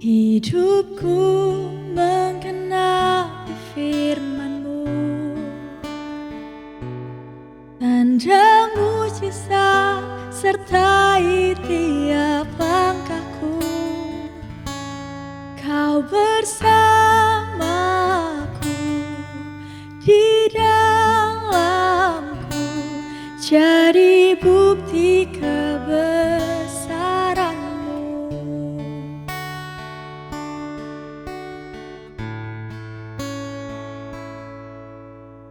Hidupku menggenapi firman-Mu, tanda mujizat sertai tiap langkahku. Kau bersamaku di dalamku, jadi bukti kebesaran-Mu.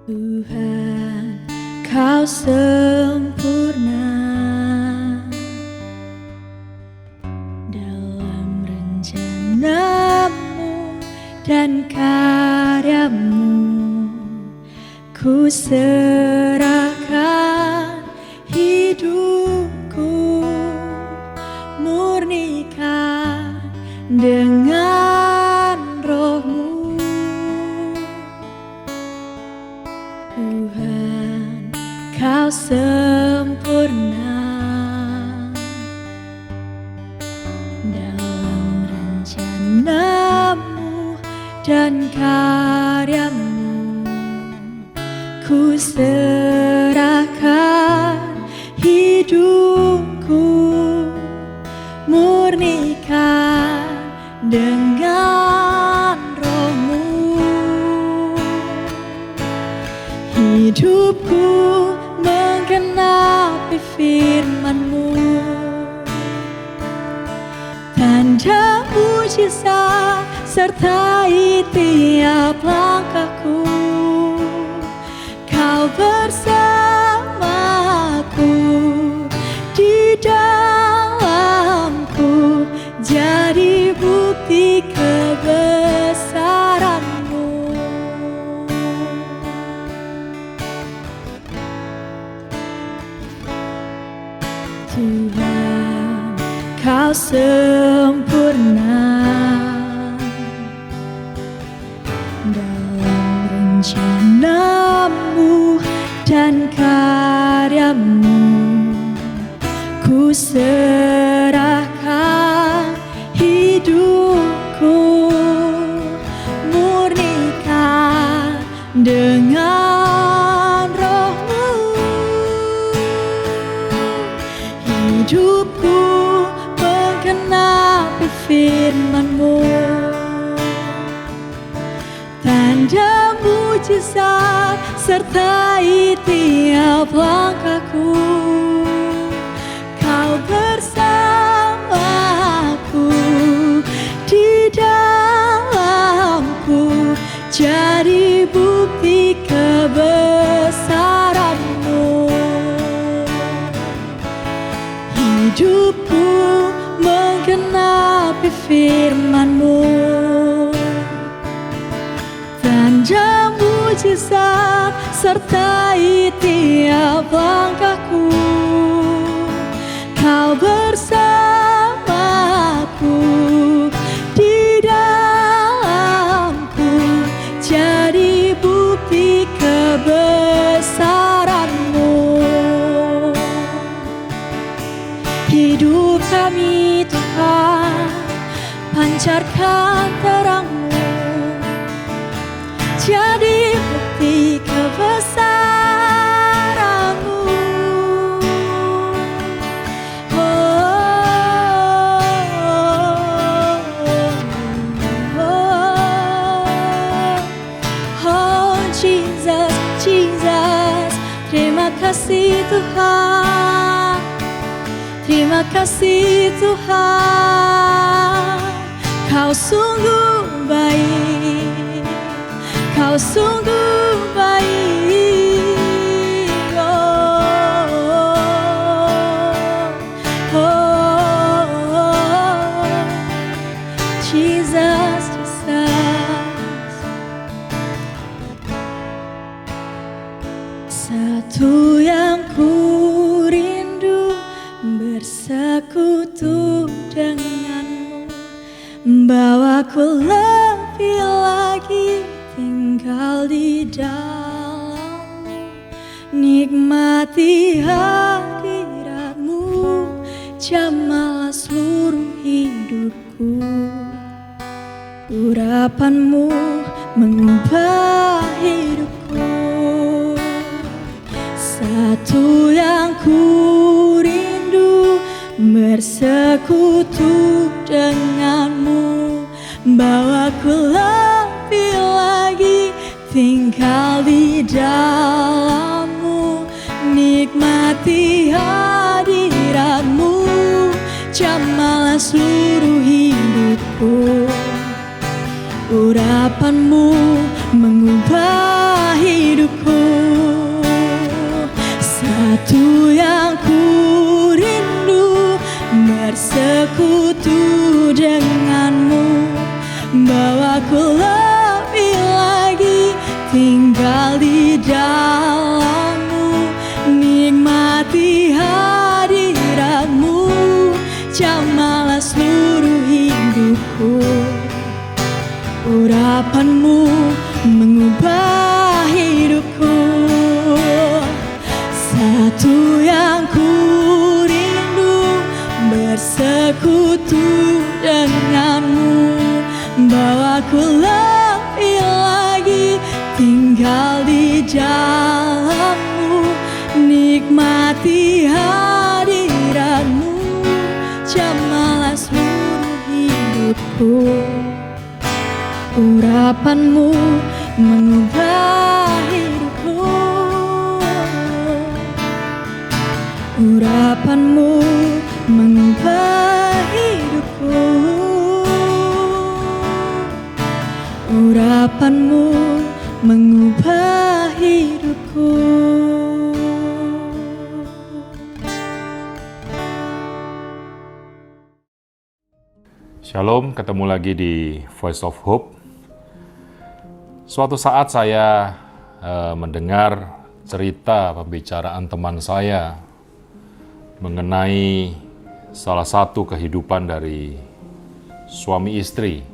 Tuhan, Kau sempurna dalam rencana-Mu dan karya-Mu. Ku serahkan hidupku, murnikan dengan Roh-Mu. Tuhan, Kau sempurna dalam rencana-Mu dan karya-Mu. Ku serahkan hidupku, murnikan dengan Roh-Mu. Hidupku menggenapi firman-Mu, tanda mujizat sertai tiap langkahku. Kau bersamaku di dalamku, jadi bukti kebesaran-Mu. Tuhan, Kau sempurna dalam rencana-Mu dan karya-Mu. Ku serahkan hidupku, murnikan dengan Roh-Mu. Hidupku menggenapi firman-Mu, tanda mujizat sertai tiap langkahku. Kau bersamaku di dalamku, jadi bukti kebesaran-Mu. Hidupku menggenapi firman-Mu, tanda mujizat sertai tiap langkahku. Kau bersamaku di dalamku, jadi bukti kebesaran-Mu. Hidup kami Tuhan, pancarkan terang-Mu, jadi bukti kebesaran-Mu. Oh, oh, oh, oh, Jesus, Jesus, terima kasih Tuhan, terima kasih Tuhan. Kau sungguh baik, Kau sungguh baik. Oh, oh, oh, oh. Jesus, Jesus. Satu yang ku rindu, bersekutu denganmu, bawaku lebih lagi tinggal di dalam-Mu, nikmati hadirat-Mu, jamahlah seluruh hidupku. Urapanmu mengubah hidupku. Satu yang ku rindu, bersekutu denganmu. Bawaku lebih lagi tinggal di dalammu. Nikmati hadiratmu, jamalah seluruh hidupku. Urapanmu mengubah hidupku. Satu yang ku rindu, bersekutu denganmu. Bawaku lebih lagi tinggal di dalammu. Nikmati hadiratmu, jamalah seluruh hidupku. Urapanmu mengubah hidupku. Satu yang ku rindu, bersekutu denganmu. Bawaku lebih lagi tinggal di dalammu. Nikmati hadiratmu, jamalah seluruh hidupku. Urapanmu mengubah hidupku. Urapanmu mengubah hidupku. Urapanmu mengubah hidupku. Shalom, ketemu lagi di Voice of Hope. Suatu saat saya mendengar cerita pembicaraan teman saya mengenai salah satu kehidupan dari suami istri.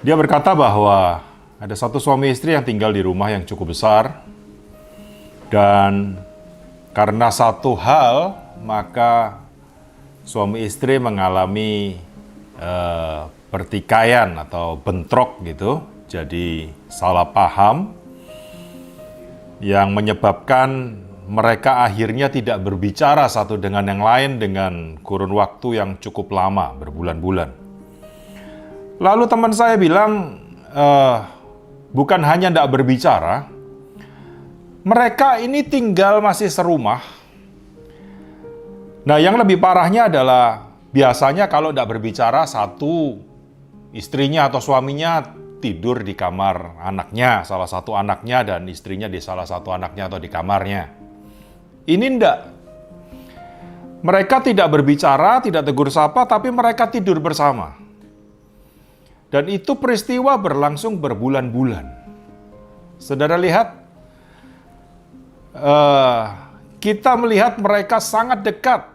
Dia berkata bahwa ada satu suami istri yang tinggal di rumah yang cukup besar, dan karena satu hal maka suami istri mengalami pertikaian atau bentrok gitu, jadi salah paham yang menyebabkan mereka akhirnya tidak berbicara satu dengan yang lain dengan kurun waktu yang cukup lama, berbulan-bulan. Lalu teman saya bilang, bukan hanya tidak berbicara, mereka ini tinggal masih serumah. Nah, yang lebih parahnya adalah biasanya kalau tidak berbicara, satu istrinya atau suaminya tidur di kamar anaknya, salah satu anaknya, dan istrinya di salah satu anaknya atau di kamarnya. Ini enggak. Mereka tidak berbicara, tidak tegur sapa, tapi mereka tidur bersama. Dan itu peristiwa berlangsung berbulan-bulan. Saudara lihat, kita melihat mereka sangat dekat,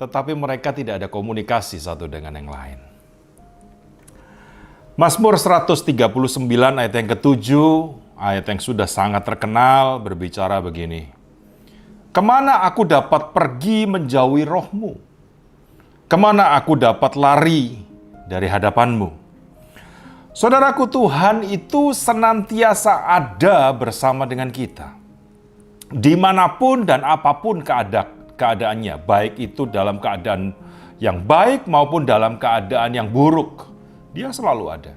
tetapi mereka tidak ada komunikasi satu dengan yang lain. Mazmur 139 ayat yang ke-7, ayat yang sudah sangat terkenal, berbicara begini. Kemana aku dapat pergi menjauhi rohmu? Kemana aku dapat lari dari hadapanmu? Saudaraku, Tuhan itu senantiasa ada bersama dengan kita. Dimanapun dan apapun keadaannya, baik itu dalam keadaan yang baik maupun dalam keadaan yang buruk, Dia selalu ada.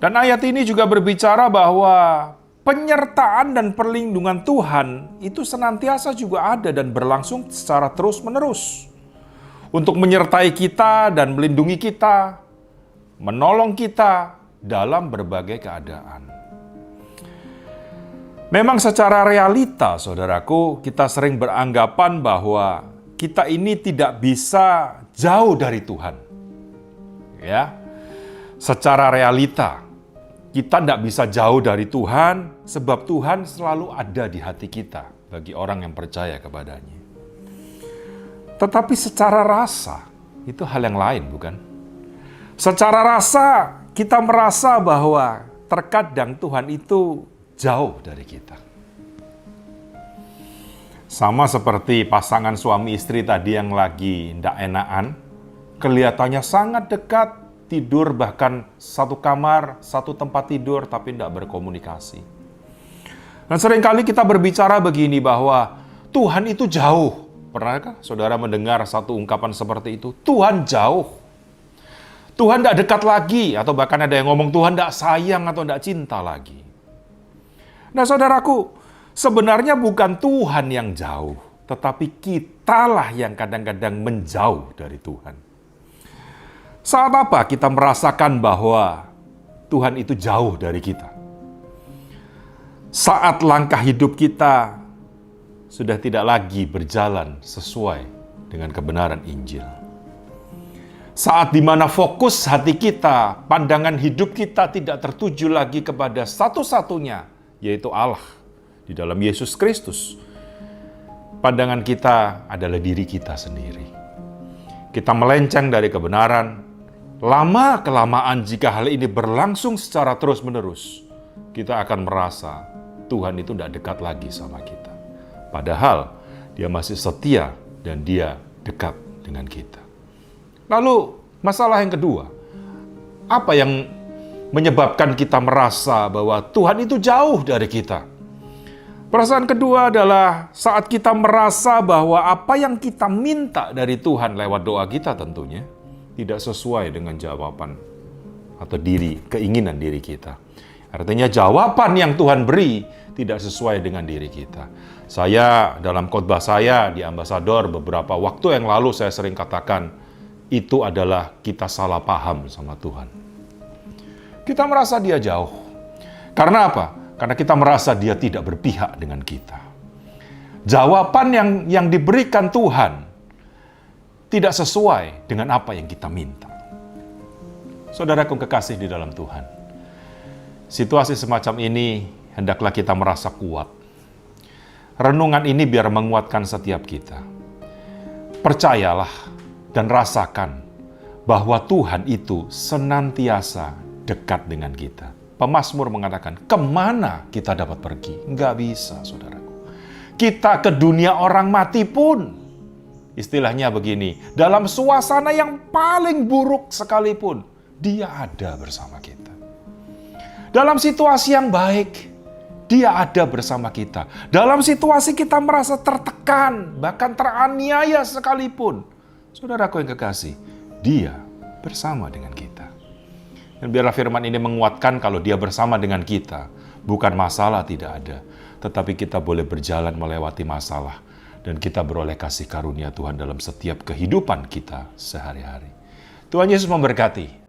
Dan ayat ini juga berbicara bahwa penyertaan dan perlindungan Tuhan itu senantiasa juga ada dan berlangsung secara terus-menerus untuk menyertai kita dan melindungi kita, menolong kita dalam berbagai keadaan. Memang secara realita, saudaraku, kita sering beranggapan bahwa kita ini tidak bisa jauh dari Tuhan. Ya, secara realita, kita tidak bisa jauh dari Tuhan, sebab Tuhan selalu ada di hati kita bagi orang yang percaya kepadanya. Tetapi secara rasa, itu hal yang lain, bukan? Secara rasa, kita merasa bahwa terkadang Tuhan itu jauh dari kita. Sama seperti pasangan suami istri tadi yang lagi tidak enakan, kelihatannya sangat dekat, tidur bahkan satu kamar, satu tempat tidur, tapi tidak berkomunikasi. Dan seringkali kita berbicara begini bahwa Tuhan itu jauh. Pernahkah saudara mendengar satu ungkapan seperti itu? Tuhan jauh. Tuhan tidak dekat lagi, atau bahkan ada yang ngomong Tuhan tidak sayang atau tidak cinta lagi. Nah saudaraku, sebenarnya bukan Tuhan yang jauh, tetapi kitalah yang kadang-kadang menjauh dari Tuhan. Saat apa kita merasakan bahwa Tuhan itu jauh dari kita? Saat langkah hidup kita sudah tidak lagi berjalan sesuai dengan kebenaran Injil. Saat di mana fokus hati kita, pandangan hidup kita tidak tertuju lagi kepada satu-satunya, yaitu Allah di dalam Yesus Kristus. Pandangan kita adalah diri kita sendiri. Kita melenceng dari kebenaran. Lama-kelamaan jika hal ini berlangsung secara terus-menerus, kita akan merasa Tuhan itu tidak dekat lagi sama kita. Padahal dia masih setia dan dia dekat dengan kita. Lalu masalah yang kedua, apa yang menyebabkan kita merasa bahwa Tuhan itu jauh dari kita? Perasaan kedua adalah saat kita merasa bahwa apa yang kita minta dari Tuhan lewat doa kita tentunya tidak sesuai dengan jawaban atau keinginan diri kita. Artinya jawaban yang Tuhan beri tidak sesuai dengan diri kita. Saya dalam khotbah saya di Ambasador beberapa waktu yang lalu saya sering katakan itu adalah kita salah paham sama Tuhan. Kita merasa dia jauh. Karena apa? Karena kita merasa dia tidak berpihak dengan kita. Jawaban yang diberikan Tuhan tidak sesuai dengan apa yang kita minta. Saudaraku kekasih di dalam Tuhan, situasi semacam ini hendaklah kita merasa kuat. Renungan ini biar menguatkan setiap kita. Percayalah dan rasakan bahwa Tuhan itu senantiasa dekat dengan kita. Pemazmur mengatakan, kemana kita dapat pergi? Nggak bisa, saudaraku. Kita ke dunia orang mati pun, istilahnya begini, dalam suasana yang paling buruk sekalipun, dia ada bersama kita. Dalam situasi yang baik, dia ada bersama kita. Dalam situasi kita merasa tertekan, bahkan teraniaya sekalipun, saudaraku yang kekasih, dia bersama dengan kita. Dan biarlah firman ini menguatkan kalau dia bersama dengan kita, bukan masalah tidak ada, tetapi kita boleh berjalan melewati masalah, dan kita beroleh kasih karunia Tuhan dalam setiap kehidupan kita sehari-hari. Tuhan Yesus memberkati.